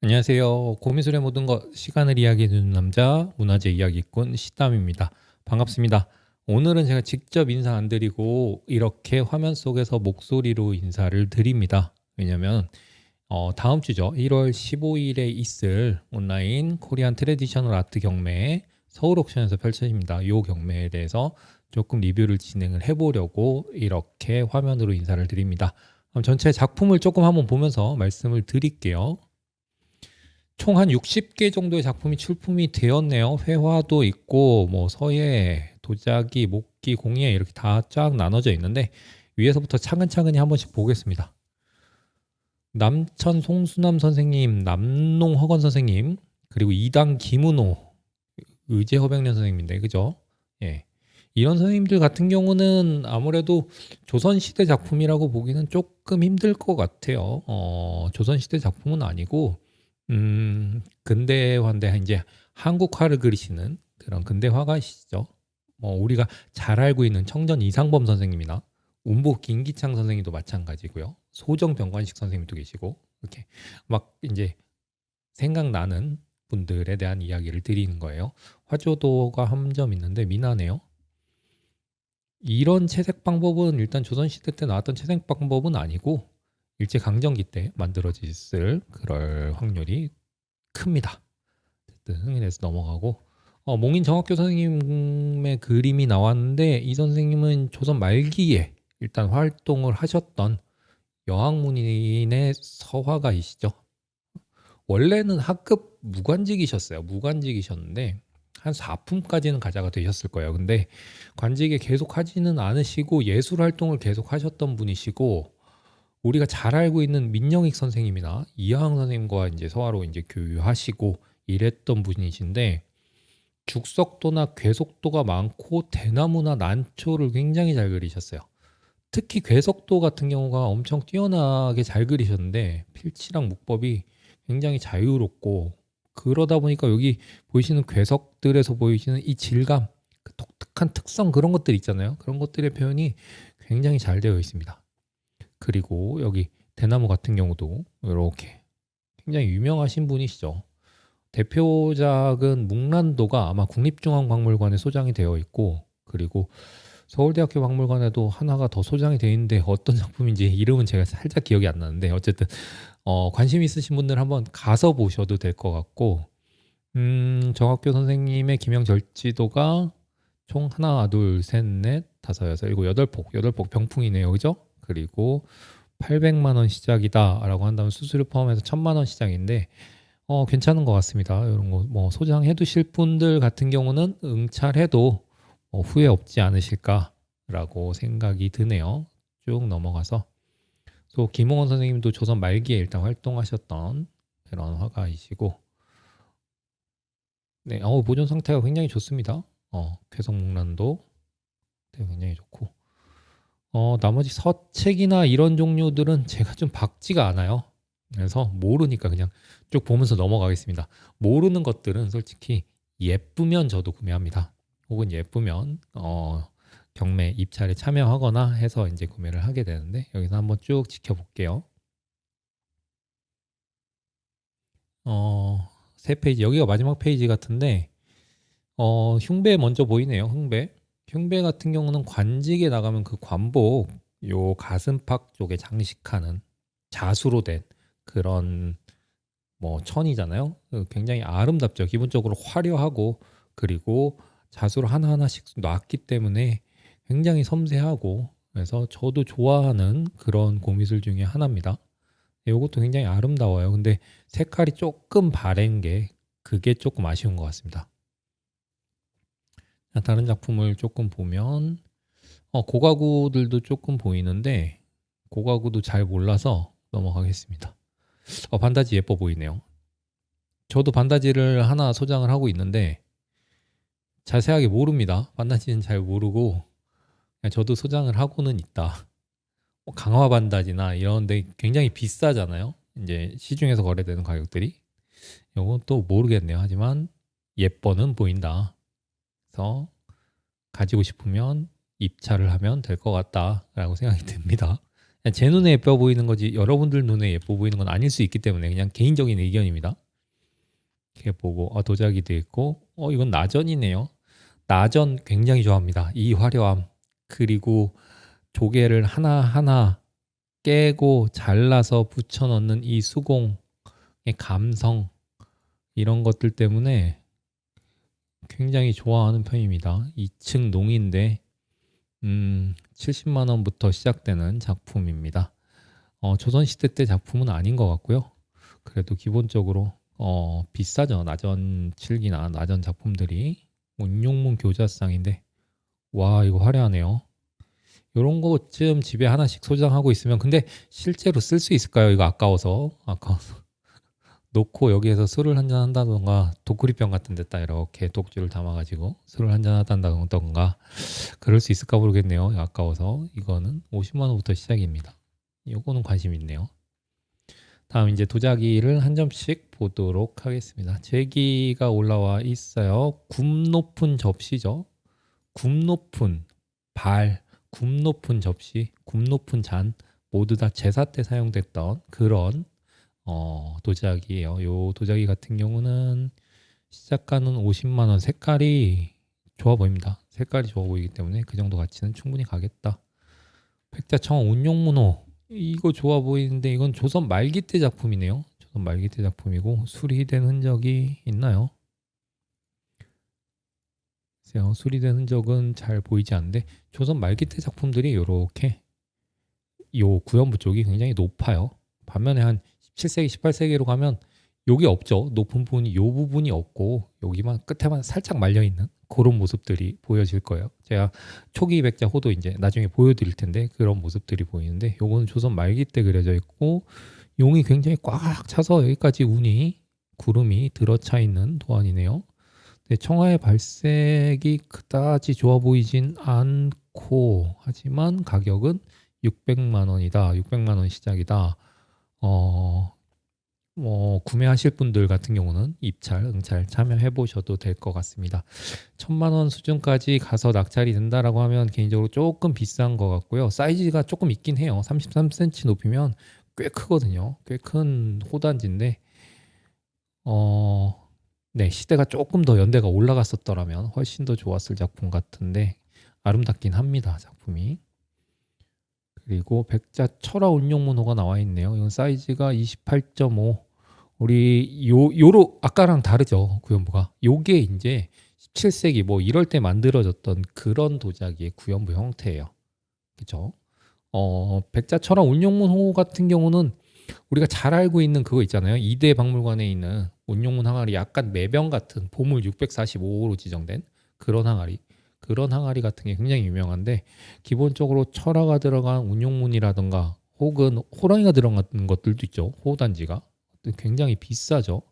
안녕하세요. 고미술의 모든 것 시간을 이야기해 주는 남자 문화재 이야기꾼 시담입니다. 반갑습니다. 오늘은 제가 직접 인사 안 드리고 이렇게 화면 속에서 목소리로 인사를 드립니다. 왜냐면 다음 주죠. 1월 15일에 있을 온라인 코리안 트레디셔널 아트 경매 서울 옥션에서 펼쳐집니다. 이 경매에 대해서 조금 리뷰를 진행을 해보려고 이렇게 화면으로 인사를 드립니다. 그럼 전체 작품을 조금 한번 보면서 말씀을 드릴게요. 총 한 60개 정도의 작품이 출품이 되었네요. 회화도 있고 뭐 서예, 도자기, 목기, 공예 이렇게 다 쫙 나눠져 있는데 위에서부터 차근차근히 한 번씩 보겠습니다. 남천 송수남 선생님, 남농 허건 선생님, 그리고 이당 김은호, 의제 허백년 선생님인데 그죠? 예. 이런 선생님들 같은 경우는 아무래도 조선시대 작품이라고 보기는 조금 힘들 것 같아요. 조선시대 작품은 아니고 근대화인데 이제 한국화를 그리시는 그런 근대화가시죠. 우리가 잘 알고 있는 청전 이상범 선생님이나 운보 김기창 선생님도 마찬가지고요. 소정 병관식 선생님도 계시고 이렇게 막 이제 생각나는 분들에 대한 이야기를 드리는 거예요. 화조도가 한 점 있는데 미나네요. 이런 채색 방법은 일단 조선시대 때 나왔던 채색 방법은 아니고 일제강점기 때 만들어졌을 그럴 확률이 큽니다. 흥인에서 넘어가고 몽인 정학교 선생님의 그림이 나왔는데 이 선생님은 조선 말기에 일단 활동을 하셨던 여학문인의 서화가이시죠. 원래는 학급 무관직이셨어요. 무관직이셨는데 한 4품까지는 가자가 되셨을 거예요. 근데 관직에 계속 하지는 않으시고 예술 활동을 계속 하셨던 분이시고 우리가 잘 알고 있는 민영익 선생님이나 이하항 선생님과 이제 서화로 이제 교류하시고 이랬던 분이신데 죽석도나 괴석도가 많고 대나무나 난초를 굉장히 잘 그리셨어요. 특히 괴석도 같은 경우가 엄청 뛰어나게 잘 그리셨는데 필치랑 목법이 굉장히 자유롭고 그러다 보니까 여기 보이시는 괴석들에서 보이시는 이 질감, 그 독특한 특성 그런 것들 있잖아요. 그런 것들의 표현이 굉장히 잘 되어 있습니다. 그리고 여기 대나무 같은 경우도 이렇게 굉장히 유명하신 분이시죠. 대표작은 묵란도가 아마 국립중앙박물관에 소장이 되어 있고 그리고 서울대학교 박물관에도 하나가 더 소장이 되어 있는데 어떤 작품인지 이름은 제가 살짝 기억이 안 나는데 어쨌든 관심 있으신 분들 한번 가서 보셔도 될 것 같고 정학교 선생님의 김영절지도가 총 하나 둘셋넷 다섯 여섯 일곱 여덟 폭 병풍이네요, 그죠? 그리고 800만 원 시작이다라고 한다면 수수료 포함해서 1000만 원 시작인데 괜찮은 것 같습니다. 이런 거 뭐 소장해 두실 분들 같은 경우는 응찰해도 후회 없지 않으실까라고 생각이 드네요. 쭉 넘어가서 또 김홍원 선생님도 조선 말기에 일단 활동하셨던 그런 화가이시고 네, 보존 상태가 굉장히 좋습니다. 괴석목란도 굉장히 좋고 나머지 서책이나 이런 종류들은 제가 좀 박지가 않아요. 그래서 모르니까 그냥 쭉 보면서 넘어가겠습니다. 모르는 것들은 솔직히 예쁘면 저도 구매합니다. 혹은 예쁘면 경매 입찰에 참여하거나 해서 이제 구매를 하게 되는데 여기서 한번 쭉 지켜볼게요. 세 페이지 여기가 마지막 페이지 같은데 흉배 먼저 보이네요. 흉배 같은 경우는 관직에 나가면 그 관복 요 가슴팍 쪽에 장식하는 자수로 된 그런 뭐 천이잖아요. 굉장히 아름답죠. 기본적으로 화려하고 그리고 자수를 하나하나씩 놨기 때문에 굉장히 섬세하고 그래서 저도 좋아하는 그런 고미술 중에 하나입니다. 이것도 굉장히 아름다워요. 근데 색깔이 조금 바랜 게 그게 조금 아쉬운 것 같습니다. 다른 작품을 조금 보면 고가구들도 조금 보이는데 고가구도 잘 몰라서 넘어가겠습니다. 반다지 예뻐 보이네요. 저도 반다지를 하나 소장을 하고 있는데 자세하게 모릅니다. 반다지는 잘 모르고 그냥 저도 소장을 하고는 있다. 강화 반다지나 이런데 굉장히 비싸잖아요. 이제 시중에서 거래되는 가격들이. 이건 또 모르겠네요. 하지만 예뻐는 보인다. 그래서 가지고 싶으면 입찰을 하면 될 것 같다라고 생각이 듭니다. 그냥 제 눈에 예뻐 보이는 거지 여러분들 눈에 예뻐 보이는 건 아닐 수 있기 때문에 그냥 개인적인 의견입니다. 이렇게 보고 도자기 돼 있고 이건 나전이네요. 나전 굉장히 좋아합니다. 이 화려함 그리고 조개를 하나하나 깨고 잘라서 붙여 넣는 이 수공의 감성 이런 것들 때문에 굉장히 좋아하는 편입니다. 2층 농인데 70만 원부터 시작되는 작품입니다. 조선시대 때 작품은 아닌 것 같고요. 그래도 기본적으로 비싸죠. 나전 칠기나 나전 작품들이 운용문 교자상인데 와 이거 화려하네요. 요런 것쯤 집에 하나씩 소장하고 있으면 근데 실제로 쓸 수 있을까요? 이거 아까워서 놓고 여기에서 술을 한잔 한다던가 도쿠리병 같은 데다 이렇게 독주를 담아가지고 술을 한잔 한다던가 그럴 수 있을까 모르겠네요. 아까워서 이거는 50만 원부터 시작입니다. 요거는 관심 있네요. 다음 이제 도자기를 한 점씩 보도록 하겠습니다. 제기가 올라와 있어요. 굽 높은 접시죠. 굽 높은 발, 굽 높은 접시, 굽 높은 잔 모두 다 제사 때 사용됐던 그런 도자기예요. 요 도자기 같은 경우는 시작가는 50만 원. 색깔이 좋아 보입니다. 색깔이 좋아 보이기 때문에 그 정도 가치는 충분히 가겠다. 백자청 운용문호 이거 좋아 보이는데 이건 조선 말기 때 작품이네요. 조선 말기 때 작품이고 수리된 흔적이 있나요? 글쎄요, 수리된 흔적은 잘 보이지 않는데 조선 말기 때 작품들이 이렇게 요 구연부 쪽이 굉장히 높아요. 반면에 한 17세기, 18세기로 가면 여기 없죠. 높은 부분이 요 부분이 없고 여기만 끝에만 살짝 말려 있는 그런 모습들이 보여질 거예요. 제가 초기 백자 호도 이제 나중에 보여드릴 텐데 그런 모습들이 보이는데 요거는 조선 말기 때 그려져 있고 용이 굉장히 꽉 차서 여기까지 운이 구름이 들어차 있는 도안이네요. 네, 청하의 발색이 그다지 좋아 보이진 않고 하지만 가격은 600만 원이다. 600만 원 시작이다. 구매하실 분들 같은 경우는 입찰, 응찰 참여해 보셔도 될 것 같습니다. 1000만 원 수준까지 가서 낙찰이 된다라고 하면 개인적으로 조금 비싼 것 같고요. 사이즈가 조금 있긴 해요. 33cm 높이면 꽤 크거든요. 꽤 큰 호단지인데 네, 시대가 조금 더 연대가 올라갔었더라면 훨씬 더 좋았을 작품 같은데 아름답긴 합니다, 작품이. 그리고 백자 철화 운용문호가 나와 있네요. 이건 사이즈가 28.5. 우리 요로 아까랑 다르죠, 구연부가. 요게 이제 17세기 뭐 이럴 때 만들어졌던 그런 도자기의 구연부 형태예요. 그죠? 백자 철화 운용문호 같은 경우는 우리가 잘 알고 있는 그거 있잖아요. 이대 박물관에 있는 운용문 항아리 약간 매병 같은 보물 645호로 지정된 그런 항아리. 그런 항아리 같은 게 굉장히 유명한데 기본적으로 철화가 들어간 운용문이라든가 혹은 호랑이가 들어간 것들도 있죠. 호단지가 굉장히 비싸죠.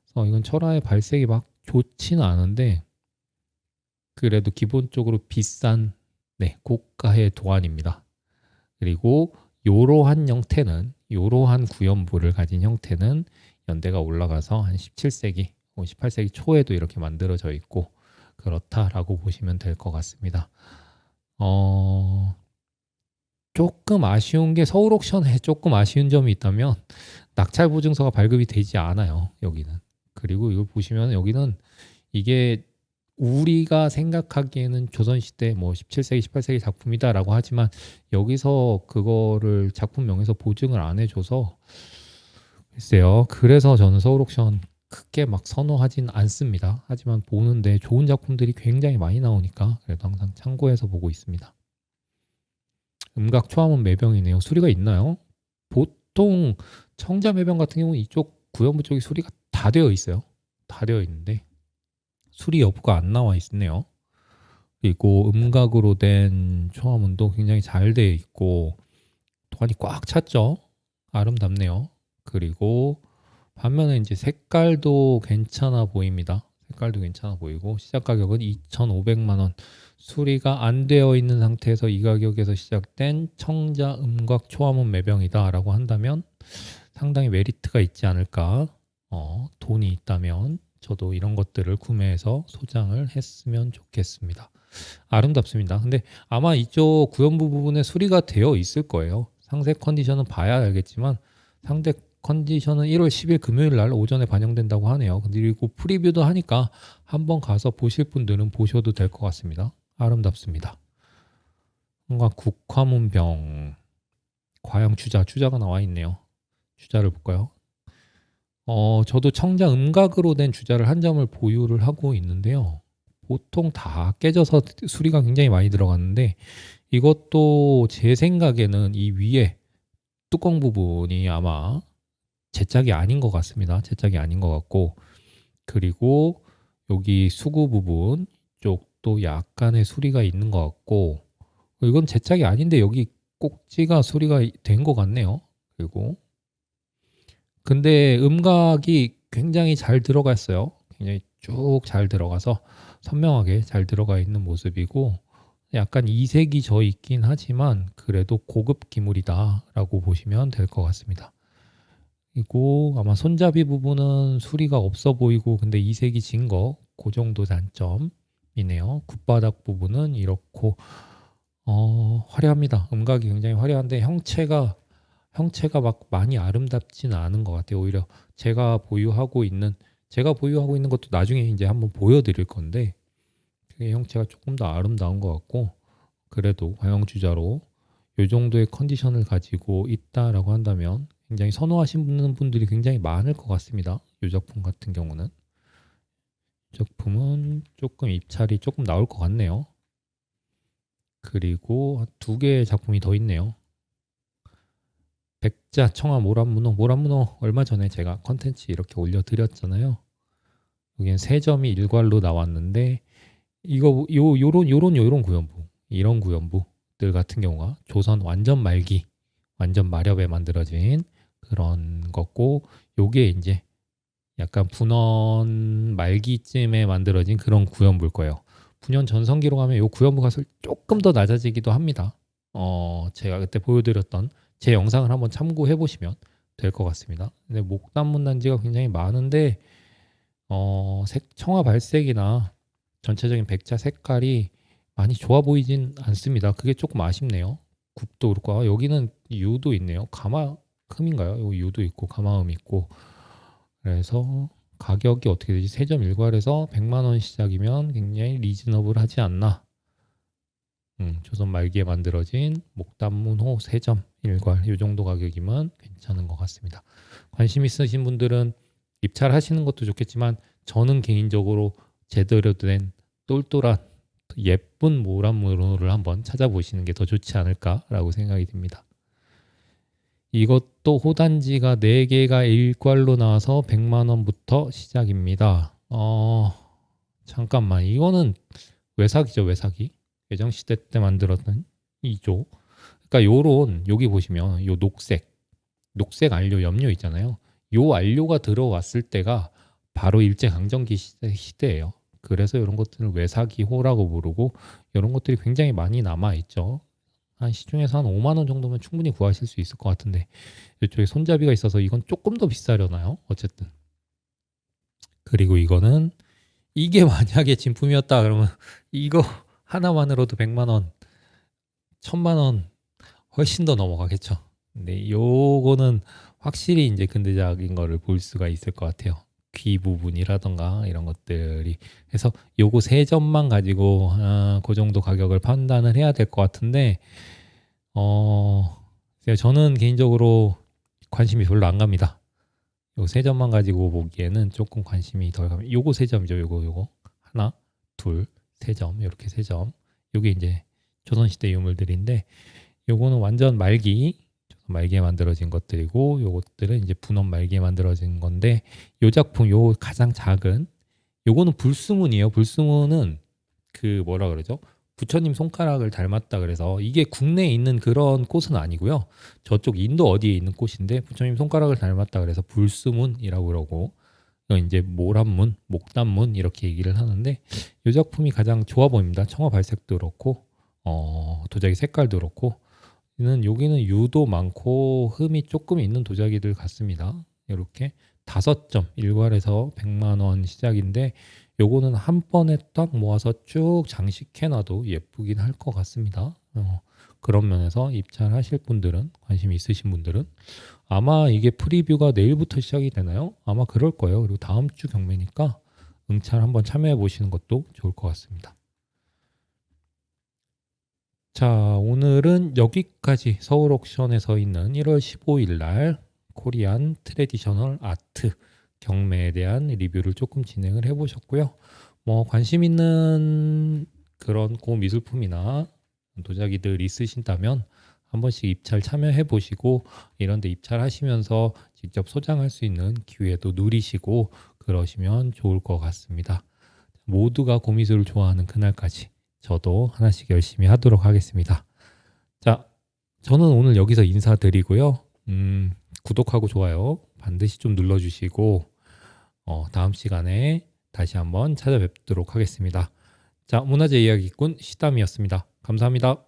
그래서 이건 철화의 발색이 막 좋지는 않은데 그래도 기본적으로 비싼 고가의 도안입니다. 그리고 요러한 형태는 요러한 구연부를 가진 형태는 연대가 올라가서 한 17세기, 18세기 초에도 이렇게 만들어져 있고 그렇다라고 보시면 될 것 같습니다. 조금 아쉬운 게 서울 옥션에 조금 아쉬운 점이 있다면 낙찰 보증서가 발급이 되지 않아요. 여기는. 그리고 이걸 보시면 여기는 이게 우리가 생각하기에는 조선시대 뭐 17세기, 18세기 작품이다라고 하지만 여기서 그거를 작품명에서 보증을 안 해줘서 글쎄요. 그래서 저는 서울 옥션 크게 막 선호하진 않습니다. 하지만 보는데 좋은 작품들이 굉장히 많이 나오니까 그래도 항상 참고해서 보고 있습니다. 음각 초암은 매병이네요. 수리가 있나요? 보통 청자 매병 같은 경우는 이쪽 구연부 쪽이 수리가 다 되어 있어요. 다 되어 있는데 수리 여부가 안 나와 있네요. 그리고 음각으로 된 초화문도 굉장히 잘 되어 있고 도안이 꽉 찼죠. 아름답네요. 그리고 반면에 이제 색깔도 괜찮아 보입니다. 색깔도 괜찮아 보이고 시작 가격은 2,500만 원. 수리가 안 되어 있는 상태에서 이 가격에서 시작된 청자 음각 초화문 매병이다라고 한다면 상당히 메리트가 있지 않을까. 돈이 있다면 저도 이런 것들을 구매해서 소장을 했으면 좋겠습니다. 아름답습니다. 근데 아마 이쪽 구연부 부분에 수리가 되어 있을 거예요. 상세 컨디션은 봐야 알겠지만 상대 컨디션은 1월 10일 금요일 날 오전에 반영된다고 하네요. 그리고 프리뷰도 하니까 한번 가서 보실 분들은 보셔도 될 것 같습니다. 아름답습니다. 뭔가 국화문병 과형 주자가 나와 있네요. 주자를 볼까요? 저도 청자 음각으로 된 주자를 한 점을 보유를 하고 있는데요. 보통 다 깨져서 수리가 굉장히 많이 들어갔는데 이것도 제 생각에는 이 위에 뚜껑 부분이 아마 제 짝이 아닌 것 같습니다. 제 짝이 아닌 것 같고 그리고 여기 수구 부분 쪽도 약간의 수리가 있는 것 같고 이건 제 짝이 아닌데 여기 꼭지가 수리가 된 것 같네요. 그리고 근데 음각이 굉장히 잘 들어갔어요. 굉장히 쭉 잘 들어가서 선명하게 잘 들어가 있는 모습이고 약간 이색이 져 있긴 하지만 그래도 고급 기물이다라고 보시면 될 것 같습니다. 그리고 아마 손잡이 부분은 수리가 없어 보이고 근데 이색이 진 거 그 정도 단점이네요. 굿바닥 부분은 이렇고 화려합니다. 음각이 굉장히 화려한데 형체가 막 많이 아름답지는 않은 것 같아요. 오히려 제가 보유하고 있는 것도 나중에 이제 한번 보여드릴 건데 그게 형체가 조금 더 아름다운 것 같고 그래도 과형주자로 이 정도의 컨디션을 가지고 있다라고 한다면 굉장히 선호하시는 분들이 굉장히 많을 것 같습니다. 이 작품 같은 경우는 이 작품은 조금 입찰이 조금 나올 것 같네요. 그리고 두 개의 작품이 더 있네요. 백자 청아 모란문어 얼마 전에 제가 컨텐츠 이렇게 올려드렸잖아요. 여기는 세 점이 일괄로 나왔는데 이거 요런 구연부 이런 구연부들 같은 경우가 조선 완전 말기 완전 마렵에 만들어진 그런 거고 요게 이제 약간 분원 말기쯤에 만들어진 그런 구연부일 거예요. 분연 전성기로 가면 요 구연부가 조금 더 낮아지기도 합니다. 제가 그때 보여드렸던 제 영상을 한번 참고해 보시면 될 것 같습니다. 근데 목단문 단지가 굉장히 많은데 청아 발색이나 전체적인 백자 색깔이 많이 좋아 보이진 않습니다. 그게 조금 아쉽네요. 굽도 그렇고 여기는 유도 있네요. 가마흠인가요? 여기 유도 있고 가마흠 있고 그래서 가격이 어떻게 되지? 세점 일괄에서 100만 원 시작이면 굉장히 리즈너블하지 않나? 조선 말기에 만들어진 목단문호 세점 일괄 이 정도 가격이면 괜찮은 것 같습니다. 관심 있으신 분들은 입찰하시는 것도 좋겠지만 저는 개인적으로 제대로 된 똘똘한 예쁜 모란문호를 한번 찾아보시는 게 더 좋지 않을까라고 생각이 듭니다. 이것도 호단지가 4개가 일괄로 나와서 100만 원부터 시작입니다. 잠깐만 이거는 외사기죠 외사기. 예정시대 때 만들었던 2조. 그러니까 여기 보시면 요 녹색 안료 염료 있잖아요. 요 안료가 들어왔을 때가 바로 일제강점기 시대예요. 그래서 이런 것들을 외사기호라고 부르고 이런 것들이 굉장히 많이 남아있죠. 한 시중에서 한 5만 원 정도면 충분히 구하실 수 있을 것 같은데 이쪽에 손잡이가 있어서 이건 조금 더 비싸려나요? 어쨌든. 그리고 이게 만약에 진품이었다 그러면 이거 하나만으로도 100만 원, 1000만 원 훨씬 더 넘어가겠죠. 근데 요거는 확실히 이제 근대적인 거를 볼 수가 있을 것 같아요. 귀 부분이라던가 이런 것들이 해서 요거 세 점만 가지고 그 정도 가격을 판단을 해야 될 것 같은데 저는 개인적으로 관심이 별로 안 갑니다. 요 세 점만 가지고 보기에는 조금 관심이 덜 갑니다. 요거 세 점이죠. 요거 하나, 둘, 세 점 이렇게 세 점. 요게 이제 조선시대 유물들인데 요거는 완전 말기에 만들어진 것들이고 요것들은 이제 분원 말기에 만들어진 건데 요 작품 요 가장 작은 요거는 불수문이에요. 불수문은 그 뭐라 그러죠? 부처님 손가락을 닮았다 그래서 이게 국내에 있는 그런 꽃은 아니고요. 저쪽 인도 어디에 있는 꽃인데 부처님 손가락을 닮았다 그래서 불수문이라고 그러고 이제 모란문, 목단문 이렇게 얘기를 하는데 이 작품이 가장 좋아 보입니다. 청아 발색도 그렇고 도자기 색깔도 그렇고 여기는 유도 많고 흠이 조금 있는 도자기들 같습니다. 이렇게 5점 일괄에서 100만 원 시작인데 요거는 한 번에 딱 모아서 쭉 장식해놔도 예쁘긴 할 것 같습니다. 그런 면에서 입찰하실 분들은, 관심 있으신 분들은 아마 이게 프리뷰가 내일부터 시작이 되나요? 아마 그럴 거예요. 그리고 다음 주 경매니까 응찰 한번 참여해 보시는 것도 좋을 것 같습니다. 자, 오늘은 여기까지 서울 옥션에서 있는 1월 15일 날 코리안 트레디셔널 아트 경매에 대한 리뷰를 조금 진행을 해보셨고요. 뭐 관심 있는 그런 고미술품이나 도자기들 있으신다면 한 번씩 입찰 참여해 보시고 이런 데 입찰하시면서 직접 소장할 수 있는 기회도 누리시고 그러시면 좋을 것 같습니다. 모두가 고미술을 좋아하는 그날까지 저도 하나씩 열심히 하도록 하겠습니다. 자, 저는 오늘 여기서 인사드리고요. 구독하고 좋아요 반드시 좀 눌러주시고 다음 시간에 다시 한번 찾아뵙도록 하겠습니다. 자, 문화재 이야기꾼 시담이었습니다. 감사합니다.